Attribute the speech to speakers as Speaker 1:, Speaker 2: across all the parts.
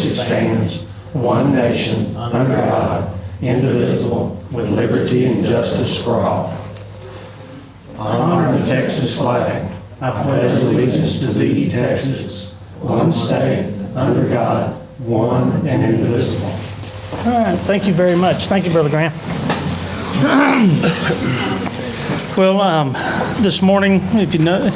Speaker 1: which it stands, one nation, under God, indivisible, with liberty and justice for all. Honor the Texas flag. I pledge allegiance to thee, Texas, one state, under God, one and indivisible.
Speaker 2: All right, thank you very much. Thank you, Brother Graham. Well, this morning, if you know,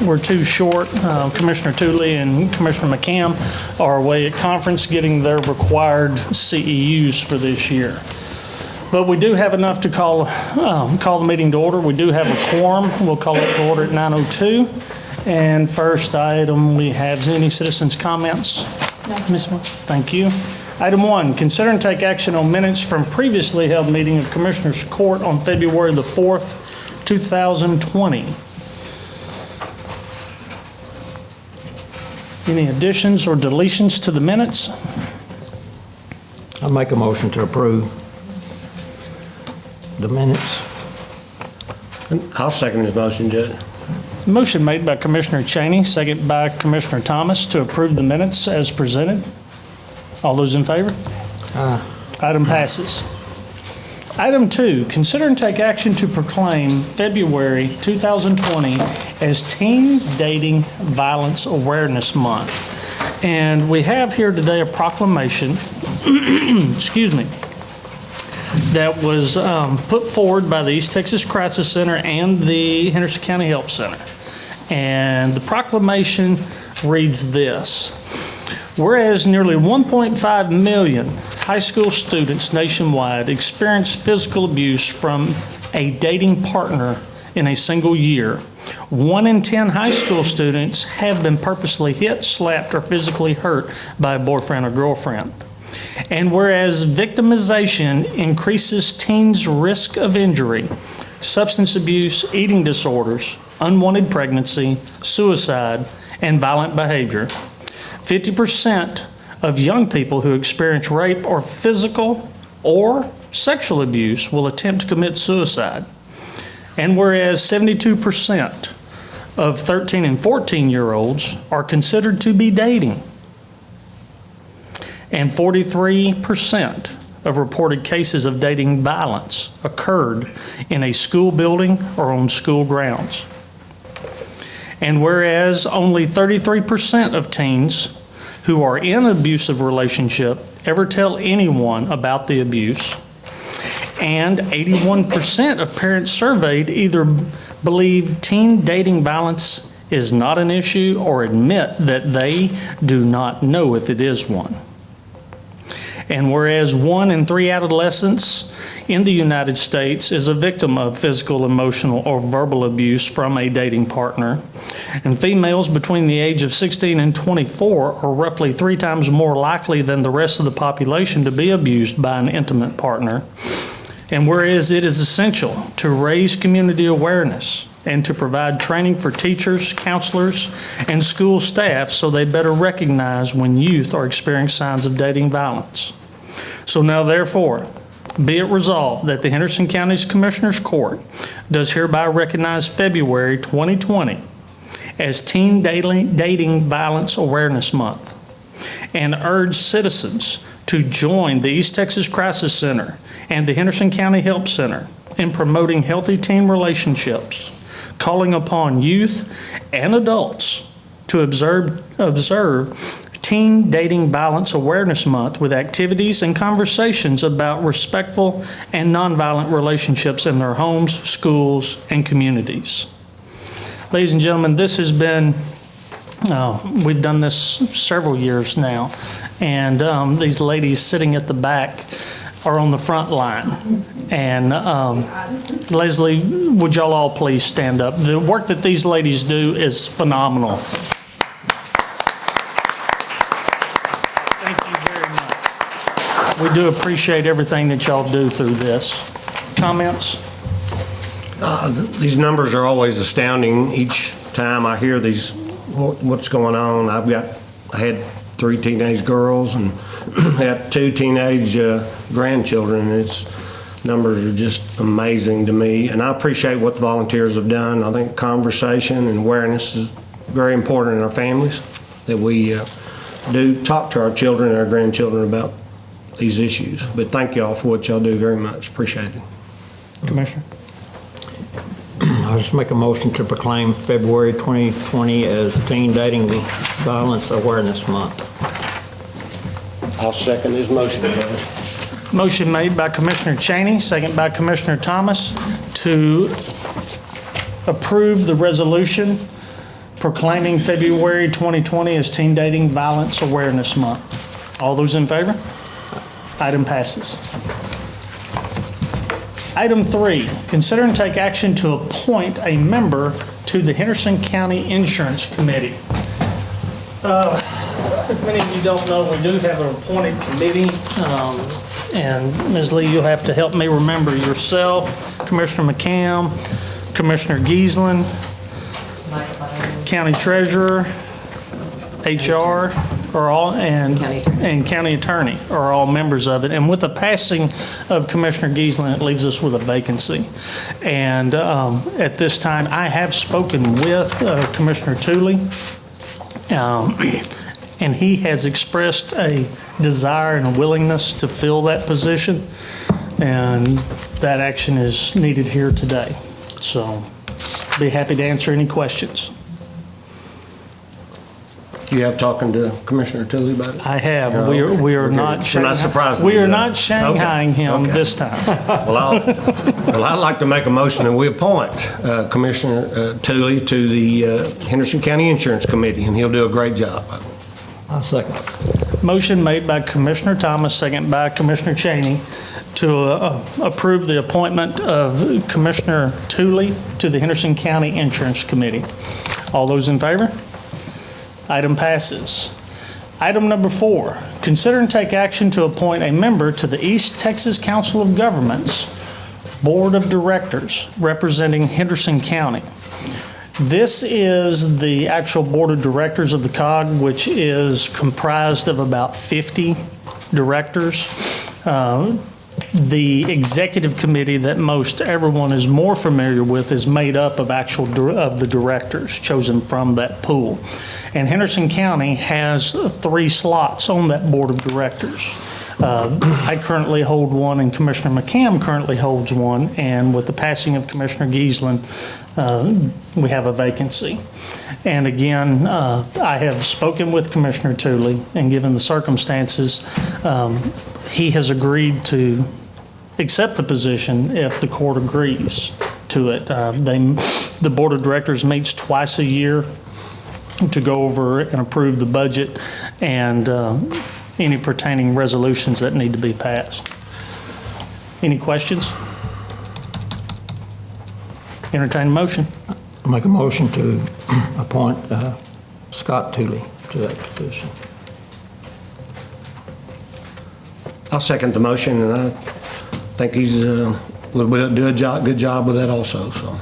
Speaker 2: we're too short. Commissioner Tooley and Commissioner McCam are away at conference getting their required CEUs for this year. But we do have enough to call the meeting to order. We do have a quorum. We'll call it to order at 9:02. And first item, we have any citizens' comments? No. Ms. Moore, thank you. Item 1, consider and take action on minutes from previously held meeting of Commissioners Court on February the 4th, 2020. Any additions or deletions to the minutes?
Speaker 3: I'll make a motion to approve the minutes.
Speaker 1: I'll second his motion, Judge.
Speaker 2: Motion made by Commissioner Cheney, second by Commissioner Thomas to approve the minutes as presented. All those in favor?
Speaker 3: Aye.
Speaker 2: Item passes. Item 2, consider and take action to proclaim February 2020 as Teen Dating Violence Awareness Month. And we have here today a proclamation, excuse me, that was put forward by the East Texas Crisis Center and the Henderson County Help Center. And the proclamation reads this: whereas nearly 1.5 million high school students nationwide experience physical abuse from a dating partner in a single year, 1 in 10 high school students have been purposely hit, slapped, or physically hurt by a boyfriend or girlfriend. And whereas victimization increases teens' risk of injury, substance abuse, eating disorders, unwanted pregnancy, suicide, and violent behavior, 50% of young people who experience rape or physical or sexual abuse will attempt to commit suicide. And whereas 72% of 13 and 14-year-olds are considered to be dating, and 43% of reported cases of dating violence occurred in a school building or on school grounds. And whereas only 33% of teens who are in an abusive relationship ever tell anyone about the abuse, and 81% of parents surveyed either believe teen dating violence is not an issue or admit that they do not know if it is one. And whereas 1 in 3 adolescents in the United States is a victim of physical, emotional, or verbal abuse from a dating partner, and females between the age of 16 and 24 are roughly 3 times more likely than the rest of the population to be abused by an intimate partner. And whereas it is essential to raise community awareness and to provide training for teachers, counselors, and school staff so they better recognize when youth are experiencing signs of dating violence. So now therefore, be it resolved that the Henderson County's Commissioners Court does hereby recognize February 2020 as Teen Dating Violence Awareness Month and urge citizens to join the East Texas Crisis Center and the Henderson County Help Center in promoting healthy teen relationships, calling upon youth and adults to observe Teen Dating Violence Awareness Month with activities and conversations about respectful and nonviolent relationships in their homes, schools, and communities. Ladies and gentlemen, this has been, we've done this several years now, and these ladies sitting at the back are on the front line. And Leslie, would y'all all please stand up? The work that these ladies do is phenomenal. We do appreciate everything that y'all do through this. Comments?
Speaker 1: These numbers are always astounding. Each time I hear these, what's going on. I had 3 teenage girls and had 2 teenage grandchildren. Numbers are just amazing to me, and I appreciate what the volunteers have done. I think conversation and awareness is very important in our families, that we do talk to our children and our grandchildren about these issues. But thank y'all for what y'all do very much. Appreciate it.
Speaker 2: Commissioner?
Speaker 3: I'll just make a motion to proclaim February 2020 as Teen Dating Violence Awareness Month.
Speaker 1: I'll second his motion, Judge.
Speaker 2: Motion made by Commissioner Cheney, second by Commissioner Thomas, to approve the resolution proclaiming February 2020 as Teen Dating Violence Awareness Month. All those in favor? Item passes. Item 3, consider and take action to appoint a member to the Henderson County Insurance Committee. If many of you don't know, we do have an appointed committee, and Ms. Lee, you'll have to help me remember yourself, Commissioner McCam, Commissioner Giesland, County Treasurer, HR, are all, and County Attorney are all members of it. And with the passing of Commissioner Giesland, it leaves us with a vacancy. And at this time, I have spoken with Commissioner Tooley, and he has expressed a desire and a willingness to fill that position, and that action is needed here today. So, be happy to answer any questions.
Speaker 1: You have talking to Commissioner Tooley about it?
Speaker 2: I have. We are not.
Speaker 1: We're not surprising
Speaker 2: We
Speaker 1: you,
Speaker 2: are
Speaker 1: then.
Speaker 2: not shanghaiing him
Speaker 1: Okay.
Speaker 2: this time.
Speaker 1: Well, I'd like to make a motion that we appoint Commissioner Tooley to the Henderson County Insurance Committee, and he'll do a great job.
Speaker 3: I'll second.
Speaker 2: Motion made by Commissioner Thomas, second by Commissioner Cheney, to approve the appointment of Commissioner Tooley to the Henderson County Insurance Committee. All those in favor? Item passes. Item number 4, consider and take action to appoint a member to the East Texas Council of Governments Board of Directors representing Henderson County. This is the actual Board of Directors of the COG, which is comprised of about 50 directors. The executive committee that most everyone is more familiar with is made up of of the directors chosen from that pool. And Henderson County has 3 slots on that board of directors. I currently hold one, and Commissioner McCam currently holds one, and with the passing of Commissioner Giesland, we have a vacancy. And again, I have spoken with Commissioner Tooley, and given the circumstances, he has agreed to accept the position if the court agrees to it. The board of directors meets twice a year to go over and approve the budget and any pertaining resolutions that need to be passed. Any questions? Entertain a motion.
Speaker 3: I'll make a motion to appoint Scott Tooley to that position.
Speaker 1: I'll second the motion, and I think he's will do a good job with that also. So,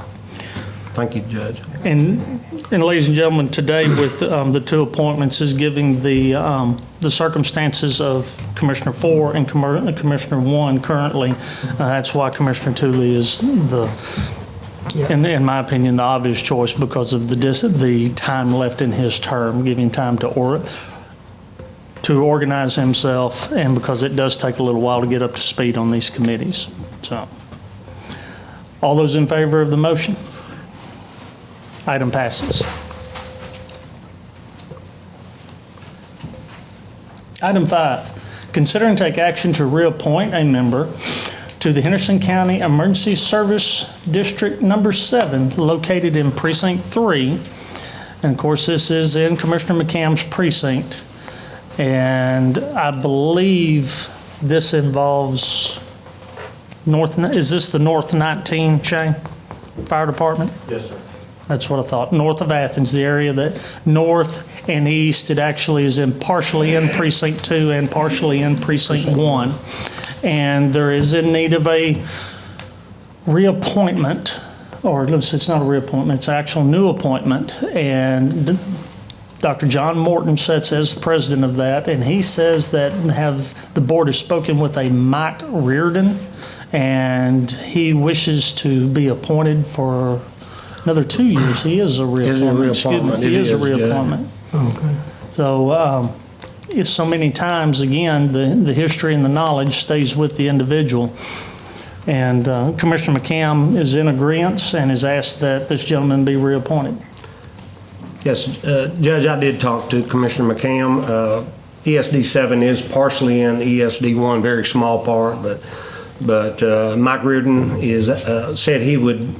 Speaker 1: thank you, Judge.
Speaker 2: And ladies and gentlemen, today with the 2 appointments is giving the circumstances of Commissioner 4 and Commissioner 1 currently. That's why Commissioner Tooley is in my opinion, the obvious choice because of the time left in his term, giving time to organize himself, and because it does take a little while to get up to speed on these committees. So, all those in favor of the motion? Item passes. Item 5, consider and take action to reappoint a member to the Henderson County Emergency Service District Number 7, located in Precinct 3. And of course, this is in Commissioner McCam's precinct. And I believe this involves is this the North 19, Shane? Fire Department?
Speaker 4: Yes, sir.
Speaker 2: That's what I thought. North of Athens, the area that north and east, it actually is partially in Precinct 2 and partially in Precinct 1. And there is in need of a reappointment, or it's not a reappointment, it's an actual new appointment. And Dr. John Morton sits as the president of that, and he says that the board has spoken with a Mike Reardon, and he wishes to be appointed for another 2 years. He is a reappointment.
Speaker 1: Is a reappointment.
Speaker 2: He is a
Speaker 1: Judge.
Speaker 2: reappointment.
Speaker 3: Okay.
Speaker 2: So is so many times, again, the history and the knowledge stays with the individual. And Commissioner McCam is in agreement and has asked that this gentleman be reappointed.
Speaker 1: Yes, Judge, I did talk to Commissioner McCam. ESD 7 is partially in ESD 1, very small part, but Mike Reardon said he would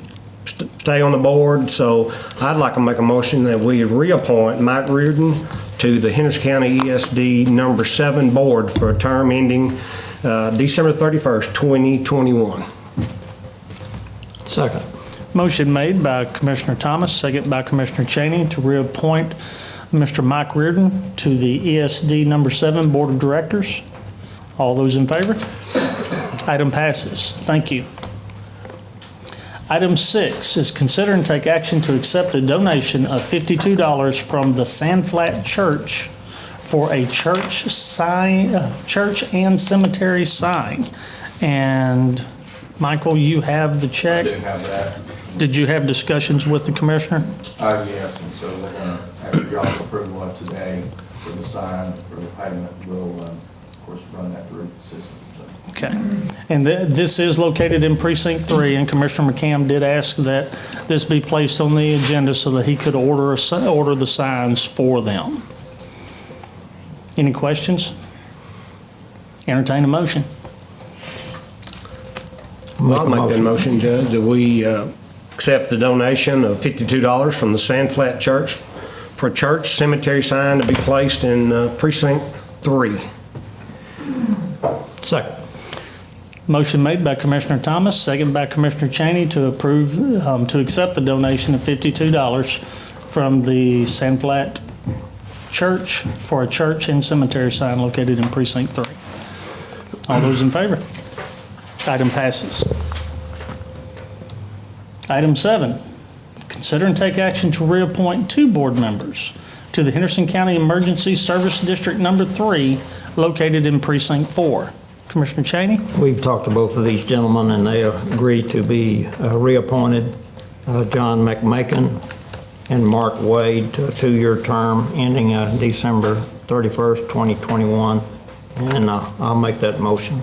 Speaker 1: stay on the board, so I'd like to make a motion that we reappoint Mike Reardon to the Henderson County ESD number 7 board for a term ending December 31st, 2021.
Speaker 3: Second.
Speaker 2: Motion made by Commissioner Thomas, second by Commissioner Cheney to reappoint Mr. Mike Reardon to the ESD number 7 Board of Directors. All those in favor? Item passes. Thank you. Item 6 is consider and take action to accept a donation of $52 from the Sandflat Church for a church and cemetery sign. And Michael, you have the check?
Speaker 4: I do have that.
Speaker 2: Did you have discussions with the commissioner?
Speaker 4: Yes, and so we're going to, after y'all's approval of today for the sign, for the payment, we'll, of course, run that through the system. So.
Speaker 2: Okay. And this is located in Precinct 3, and Commissioner McCam did ask that this be placed on the agenda so that he could order the signs for them. Any questions? Entertain a motion.
Speaker 1: I'll make that motion, Judge, that we accept the donation of $52 from the Sandflat Church for a church cemetery sign to be placed in Precinct 3.
Speaker 3: Second.
Speaker 2: Motion made by Commissioner Thomas, second by Commissioner Cheney to approve, to accept the donation of $52 from the Sandflat Church for a church and cemetery sign located in Precinct 3. All those in favor? Item passes. Item 7, consider and take action to reappoint 2 board members to the Henderson County Emergency Service District Number 3 located in Precinct 4. Commissioner Cheney?
Speaker 3: We've talked to both of these gentlemen, and they agreed to be reappointed. John McMakin and Mark Wade to a 2-year term ending December 31st, 2021. And I'll make that motion.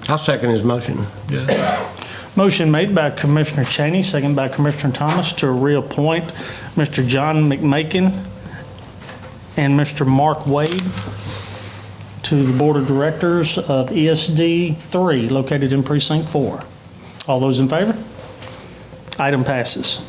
Speaker 1: I'll second his motion.
Speaker 2: Motion made by Commissioner Cheney, second by Commissioner Thomas to reappoint Mr. John McMakin and Mr. Mark Wade to the Board of Directors of ESD 3 located in Precinct 4. All those in favor? Item passes.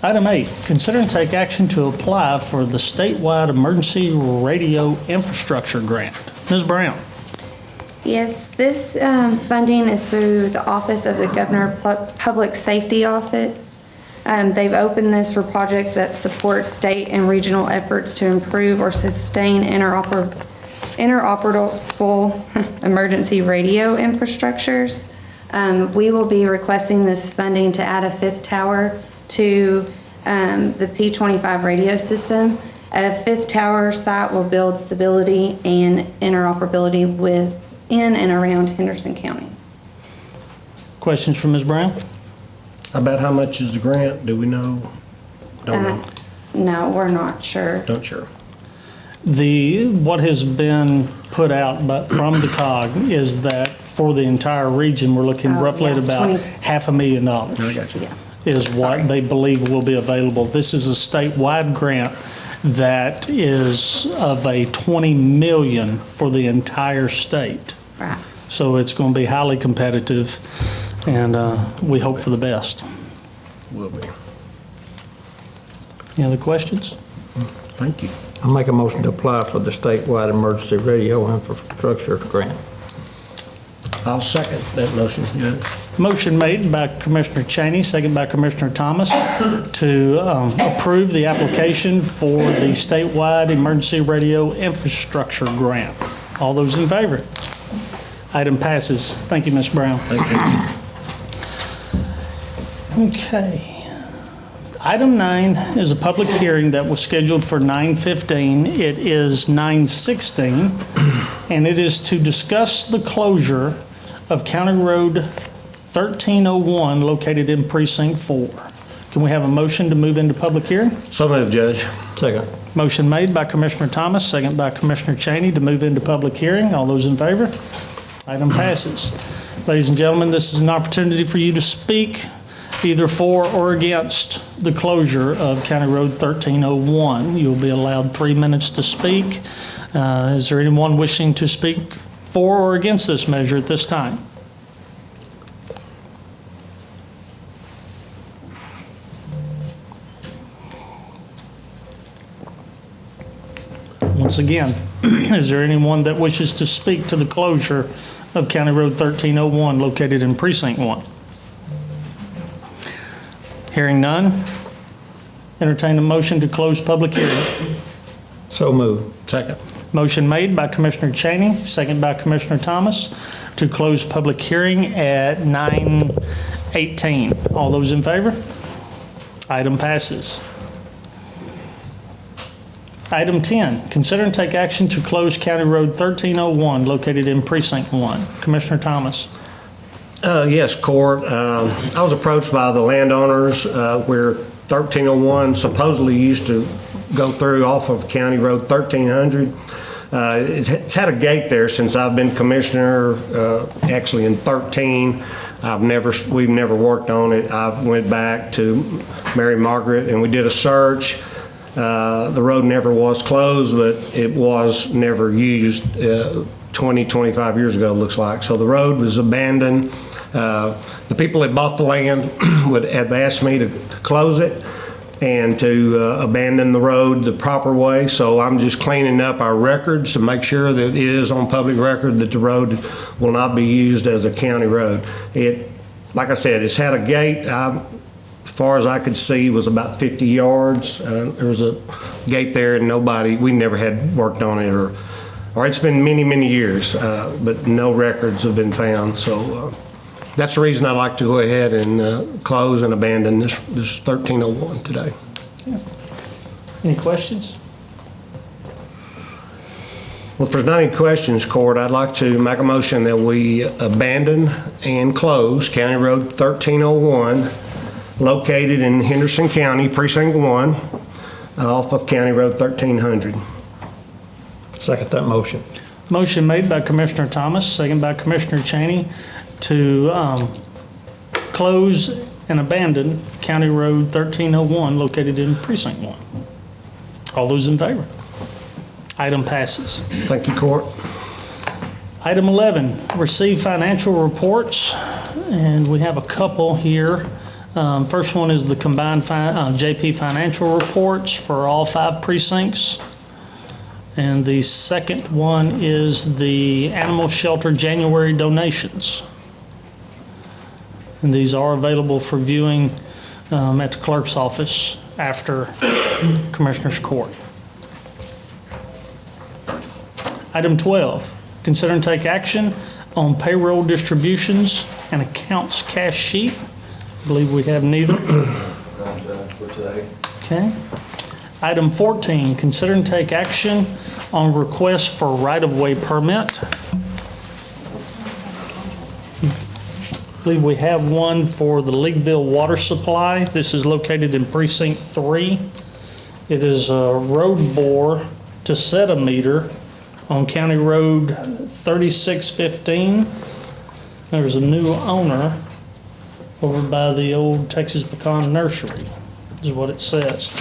Speaker 2: Item 8, consider and take action to apply for the statewide emergency radio infrastructure grant. Ms. Brown.
Speaker 5: Yes, this funding is through the Office of the Governor Public Safety Office. They've opened this for projects that support state and regional efforts to improve or sustain interoperable emergency radio infrastructures. We will be requesting this funding to add a 5th tower to the P25 radio system. A 5th tower site will build stability and interoperability within and around Henderson County.
Speaker 2: Questions from Ms. Brown?
Speaker 1: About how much is the grant? Do we know? Don't know.
Speaker 5: No, we're not sure.
Speaker 1: Not sure.
Speaker 2: What has been put out from the COG is that for the entire region, we're looking roughly at about $500,000.
Speaker 1: I got you.
Speaker 5: Yeah.
Speaker 2: Is what they believe will be available. This is a statewide grant that is of a $20 million for the entire state.
Speaker 5: Right.
Speaker 2: So it's going to be highly competitive, and we hope for the best.
Speaker 1: Will be.
Speaker 2: Any other questions?
Speaker 1: Thank you.
Speaker 3: I'll make a motion to apply for the statewide emergency radio infrastructure grant.
Speaker 1: I'll second that motion. Yeah.
Speaker 2: Motion made by Commissioner Cheney, second by Commissioner Thomas to approve the application for the statewide emergency radio infrastructure grant. All those in favor? Item passes. Thank you, Ms. Brown.
Speaker 1: Thank you.
Speaker 2: Okay. Item 9 is a public hearing that was scheduled for 9:15. It is 9:16, and it is to discuss the closure of County Road 1301 located in Precinct 4. Can we have a motion to move into public hearing?
Speaker 1: So moved, Judge.
Speaker 3: Second.
Speaker 2: Motion made by Commissioner Thomas, second by Commissioner Cheney to move into public hearing. All those in favor? Item passes. Ladies and gentlemen, this is an opportunity for you to speak either for or against the closure of County Road 1301. You'll be allowed 3 minutes to speak. Is there anyone wishing to speak for or against this measure at this time? Once again, is there anyone that wishes to speak to the closure of County Road 1301 located in Precinct 1? Hearing none, entertain a motion to close public hearing.
Speaker 3: So moved.
Speaker 1: Second.
Speaker 2: Motion made by Commissioner Cheney, second by Commissioner Thomas to close public hearing at 9:18. All those in favor? Item passes. Item 10, consider and take action to close County Road 1301 located in Precinct 1. Commissioner Thomas.
Speaker 1: Yes, Court. I was approached by the landowners where 1301 supposedly used to go through off of County Road 1300. It's had a gate there since I've been commissioner, actually in 13. We've never worked on it. I went back to Mary Margaret and we did a search. The road never was closed, but it was never used 20, 25 years ago, it looks like. So the road was abandoned. The people that bought the land would have asked me to close it and to abandon the road the proper way. So I'm just cleaning up our records to make sure that it is on public record that the road will not be used as a county road. Like I said, it's had a gate. As far as I could see, was about 50 yards. There was a gate there and we never had worked on it or it's been many, many years, but no records have been found. So that's the reason I'd like to go ahead and close and abandon this 1301 today.
Speaker 2: Yeah. Any questions?
Speaker 1: Well, if there's not any questions, Court, I'd like to make a motion that we abandon and close County Road 1301 located in Henderson County, Precinct 1, off of County Road 1300.
Speaker 3: Second that motion.
Speaker 2: Motion made by Commissioner Thomas, second by Commissioner Cheney to close and abandon County Road 1301 located in Precinct 1. All those in favor? Item passes.
Speaker 1: Thank you, Court.
Speaker 2: Item 11, receive financial reports, and we have a couple here. First one is the combined JP financial reports for all 5 precincts. And the second one is the animal shelter January donations. And these are available for viewing at the clerk's office after Commissioner's Court. Item 12, consider and take action on payroll distributions and accounts cash sheet. I believe we have neither.
Speaker 4: For today.
Speaker 2: Okay. Item 14, consider and take action on request for right-of-way permit. I believe we have one for the Leagueville water supply. This is located in Precinct 3. It is a road bore to set a meter on County Road 3615. There's a new owner over by the old Texas Pecan Nursery, is what it says.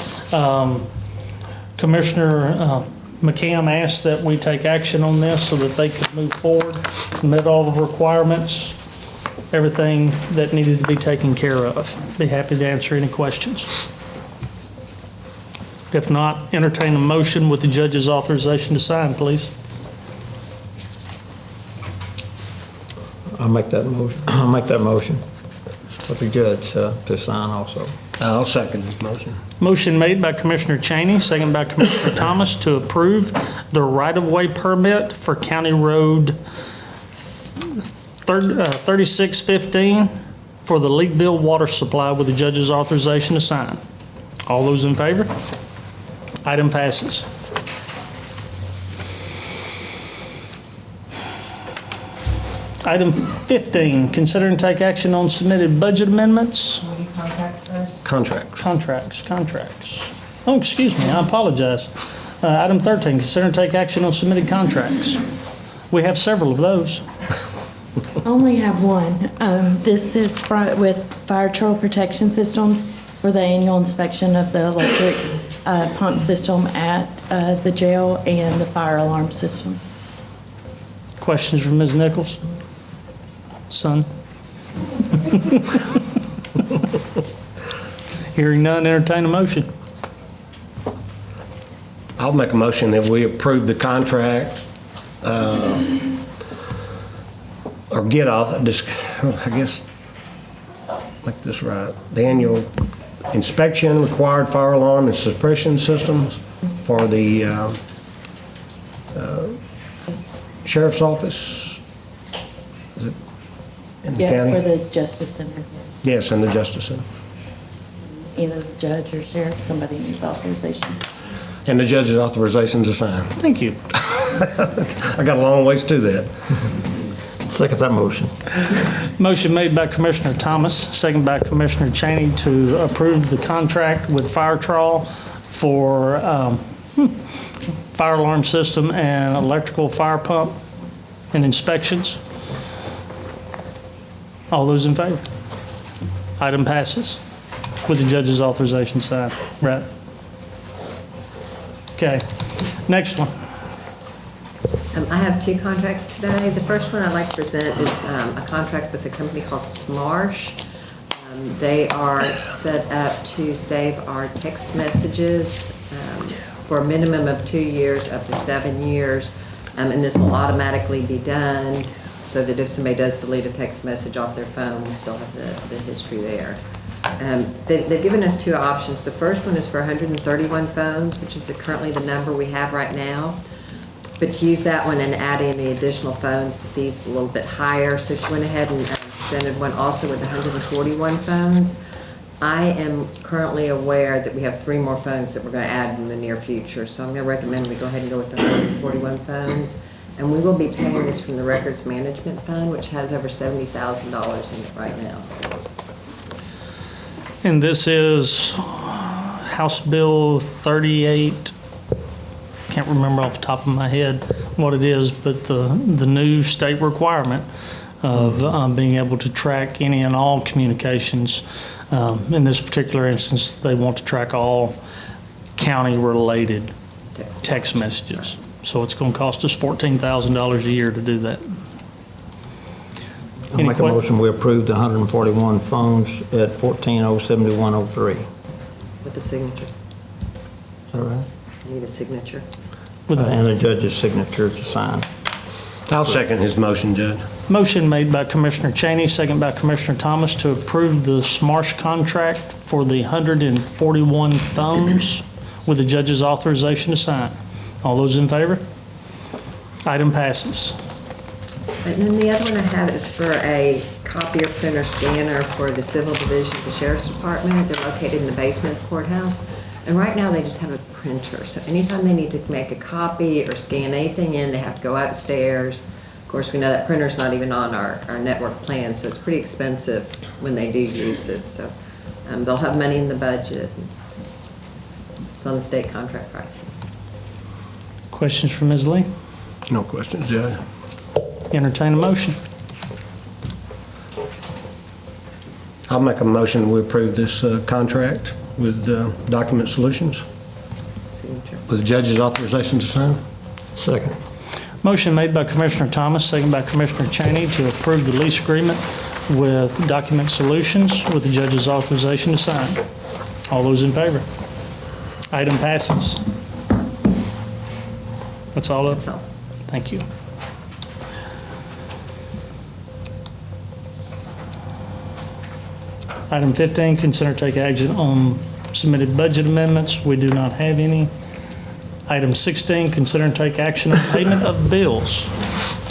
Speaker 2: Commissioner McCam asked that we take action on this so that they could move forward, met all the requirements, everything that needed to be taken care of. Be happy to answer any questions. If not, entertain a motion with the judge's authorization to sign, please.
Speaker 3: I'll make that motion. I'll make that motion with the judge to sign also.
Speaker 1: I'll second this motion.
Speaker 2: Motion made by Commissioner Cheney, second by Commissioner Thomas to approve the right-of-way permit for County Road 3615 for the Leagueville water supply with the judge's authorization to sign. All those in favor? Item passes. Item 15, consider and take action on submitted budget amendments.
Speaker 6: Will you contacts first?
Speaker 1: Contracts.
Speaker 2: Contracts. Oh, excuse me, I apologize. Item 13, consider and take action on submitted contracts. We have several of those.
Speaker 6: Only have one. This is with Fire Troll Protection Systems for the annual inspection of the electric pump system at the jail and the fire alarm system.
Speaker 2: Questions from Ms. Nichols? Son? Hearing none, entertain a motion.
Speaker 1: I'll make a motion that we approve the contract, or get off, I guess, make this right. The annual inspection required fire alarm and suppression systems for the sheriff's office. Is it in the
Speaker 6: Yeah,
Speaker 1: county?
Speaker 6: for the Justice Center.
Speaker 1: Yes, in the Justice Center.
Speaker 6: Either judge or sheriff, somebody needs authorization.
Speaker 1: And the judge's authorization to sign.
Speaker 2: Thank you.
Speaker 1: I got a long ways to that.
Speaker 3: Second that motion.
Speaker 2: Motion made by Commissioner Thomas, second by Commissioner Cheney to approve the contract with Fire Troll for fire alarm system and electrical fire pump and inspections. All those in favor? Item passes with the judge's authorization signed. Right. Okay, next one.
Speaker 7: I have two contracts today. The first one I'd like to present is a contract with a company called Smarsh. They are set up to save our text messages for a minimum of 2 years, up to 7 years. And this will automatically be done so that if somebody does delete a text message off their phone, we still have the history there. They've given us two options. The first one is for 131 phones, which is currently the number we have right now. But to use that one and add in the additional phones, the fee's a little bit higher. So she went ahead and presented one also with 141 phones. I am currently aware that we have 3 more phones that we're going to add in the near future. So I'm going to recommend we go ahead and go with the 141 phones. And we will be paying this from the Records Management Fund, which has over $70,000 in it right now. So.
Speaker 2: And this is House Bill 38. Can't remember off the top of my head what it is, but the new state requirement of being able to track any and all communications. In this particular instance, they want to track all county-related text messages. So it's going to cost us $14,000 a year to do that.
Speaker 3: I'll make a motion, we approve the 141 phones at 14,071.03.
Speaker 7: With the signature.
Speaker 3: Is that right?
Speaker 7: I need a signature.
Speaker 3: And the judge's signature to sign.
Speaker 1: I'll second his motion, Judge.
Speaker 2: Motion made by Commissioner Cheney, second by Commissioner Thomas to approve the Smarsh contract for the 141 phones with the judge's authorization to sign. All those in favor? Item passes.
Speaker 7: And then the other one I have is for a copier printer scanner for the Civil Division of the Sheriff's Department. They're located in the basement of the courthouse. And right now, they just have a printer. So anytime they need to make a copy or scan anything in, they have to go upstairs. Of course, we know that printer's not even on our network plan, so it's pretty expensive when they do use it. So they'll have money in the budget. It's on the state contract price.
Speaker 2: Questions for Ms. Lee?
Speaker 1: No questions, Judge.
Speaker 2: Entertain a motion.
Speaker 1: I'll make a motion, we approve this contract with Document Solutions
Speaker 7: Signature.
Speaker 1: with the judge's authorization to sign.
Speaker 3: Second.
Speaker 2: Motion made by Commissioner Thomas, second by Commissioner Cheney to approve the lease agreement with Document Solutions with the judge's authorization to sign. All those in favor? Item passes. That's all of it?
Speaker 7: That's all.
Speaker 2: Thank you. Item 15, consider take action on submitted budget amendments. We do not have any. Item 16, consider and take action on payment of bills.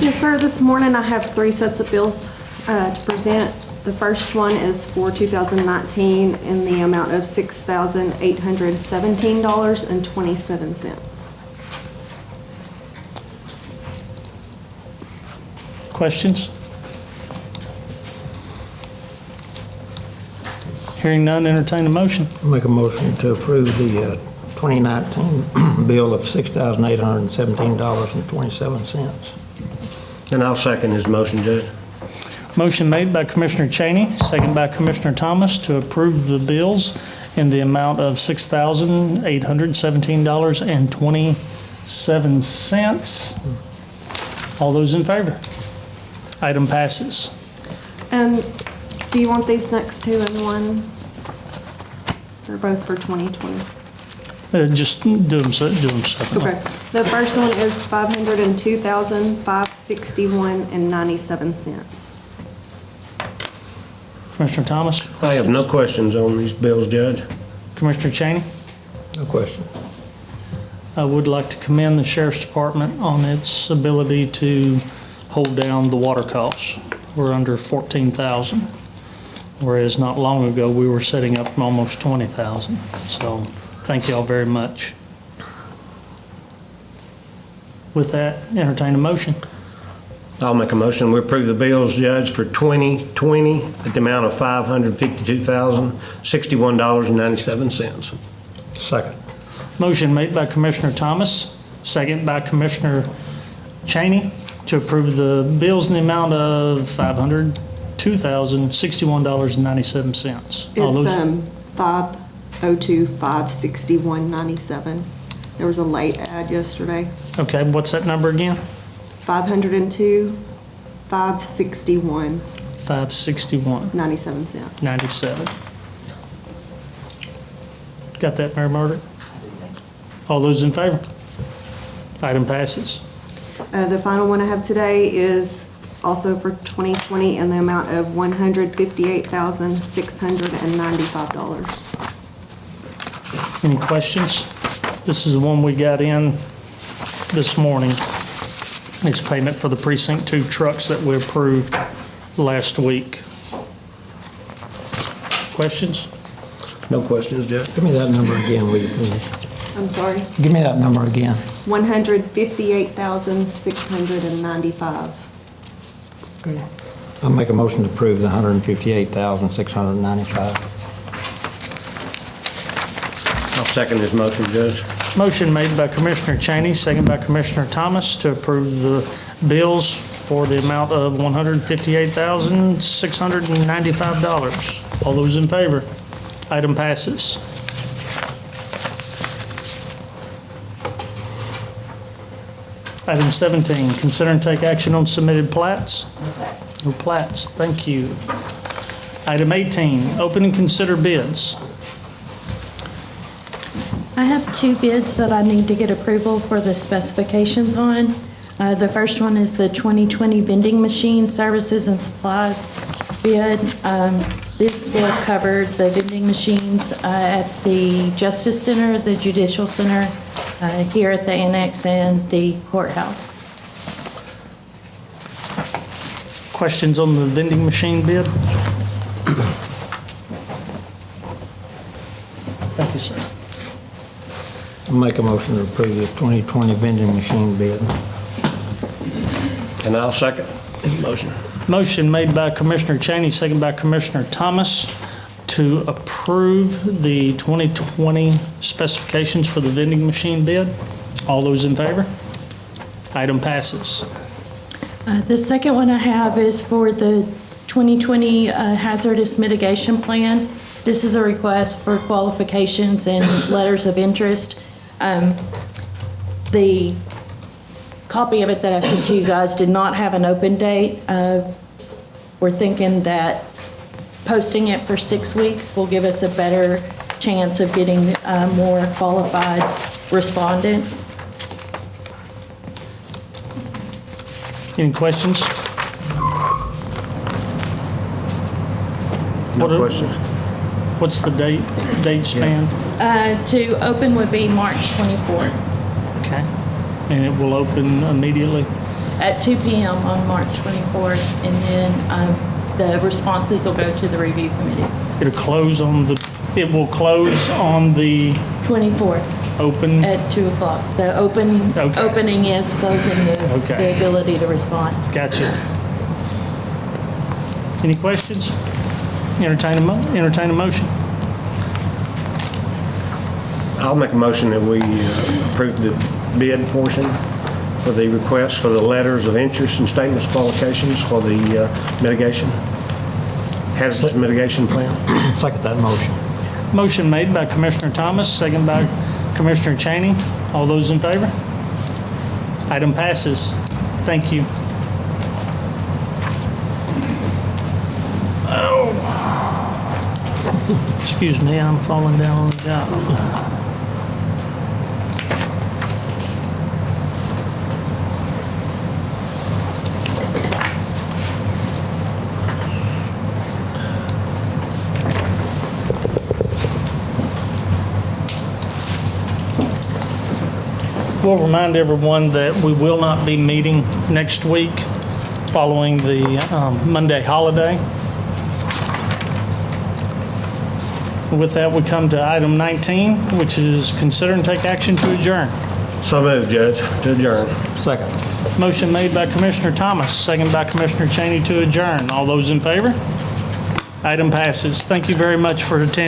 Speaker 8: Yes, sir. This morning I have 3 sets of bills to present. The first one is for 2019 in the amount of $6,817.27.
Speaker 2: Questions? Hearing none, entertain a motion.
Speaker 3: Make a motion to approve the 2019 bill of $6,817.27.
Speaker 1: And I'll second his motion, Judge.
Speaker 2: Motion made by Commissioner Cheney, second by Commissioner Thomas to approve the bills in the amount of $6,817.27. All those in favor? Item passes.
Speaker 8: Do you want these next two in one? They're both for 2020.
Speaker 2: Just do them separately.
Speaker 8: Okay. The first one is $502,561.97.
Speaker 2: Commissioner Thomas?
Speaker 1: I have no questions on these bills, Judge.
Speaker 2: Commissioner Cheney?
Speaker 3: No question.
Speaker 2: I would like to commend the Sheriff's Department on its ability to hold down the water costs. We're under 14,000, whereas not long ago, we were setting up almost 20,000. So thank you all very much. With that, entertain a motion.
Speaker 1: I'll make a motion. We approve the bills, Judge, for 2020 at the amount of $552,061.97.
Speaker 3: Second.
Speaker 2: Motion made by Commissioner Thomas, second by Commissioner Cheney to approve the bills in the amount of $502,061.97. All
Speaker 8: It's
Speaker 2: those-
Speaker 8: 502,561.97. There was a late ad yesterday.
Speaker 2: Okay, what's that number again?
Speaker 8: 502,561.97.
Speaker 2: 561.97. Got that, Mary Margaret? All those in favor? Item passes.
Speaker 8: The final one I have today is also for 2020 in the amount of $158,695.
Speaker 2: Any questions? This is the one we got in this morning. It's payment for the Precinct 2 trucks that we approved last week. Questions?
Speaker 1: No questions, Judge.
Speaker 3: Give me that number again, will you please?
Speaker 8: I'm sorry,
Speaker 3: Give me that number again.
Speaker 8: $158,695.
Speaker 3: Okay. I'll make a motion to approve the $158,695.
Speaker 1: I'll second his motion, Judge.
Speaker 2: Motion made by Commissioner Cheney, second by Commissioner Thomas to approve the bills for the amount of $158,695. All those in favor? Item passes. Item 17, consider and take action on submitted plats. No plats, thank you. Item 18, open and consider bids.
Speaker 6: I have two bids that I need to get approval for the specifications on. The first one is the 2020 vending machine services and supplies bid. This will cover the vending machines at the Justice Center, the Judicial Center, here at the Annex and the courthouse.
Speaker 2: Questions on the vending machine bid? Thank you, sir.
Speaker 3: I'll make a motion to approve the 2020 vending machine bid.
Speaker 1: And I'll second his motion.
Speaker 2: Motion made by Commissioner Cheney, second by Commissioner Thomas to approve the 2020 specifications for the vending machine bid. All those in favor? Item passes.
Speaker 6: The second one I have is for the 2020 hazardous mitigation plan. This is a request for qualifications and letters of interest. The copy of it that I sent to you guys did not have an open date. We're thinking that posting it for 6 weeks will give us a better chance of getting more qualified respondents.
Speaker 2: Any questions?
Speaker 1: No
Speaker 2: What are-
Speaker 1: questions.
Speaker 2: What's the date span?
Speaker 6: To open would be March 24th
Speaker 2: Okay. And it will open immediately?
Speaker 6: at 2 p.m. on March 24th, and then the responses will go to the review committee.
Speaker 2: It will close on the
Speaker 6: 24th
Speaker 2: open?
Speaker 6: at 2 o'clock. The opening is closing
Speaker 2: Okay.
Speaker 6: the ability to respond.
Speaker 2: Gotcha. Any questions? entertain a motion.
Speaker 1: I'll make a motion that we approve the bid portion for the request for the letters of interest and statements of qualifications for the mitigation, hazardous mitigation plan.
Speaker 3: Second that motion.
Speaker 2: Motion made by Commissioner Thomas, second by Commissioner Cheney. All those in favor? Item passes. Thank you. Oh. Excuse me, I'm falling down on the job. We'll remind everyone that we will not be meeting next week following the Monday holiday. With that, we come to item 19, which is consider and take action to adjourn.
Speaker 1: So moved, Judge, to adjourn.
Speaker 3: Second.
Speaker 2: Motion made by Commissioner Thomas, second by Commissioner Cheney to adjourn. All those in favor? Item passes. Thank you very much for attending.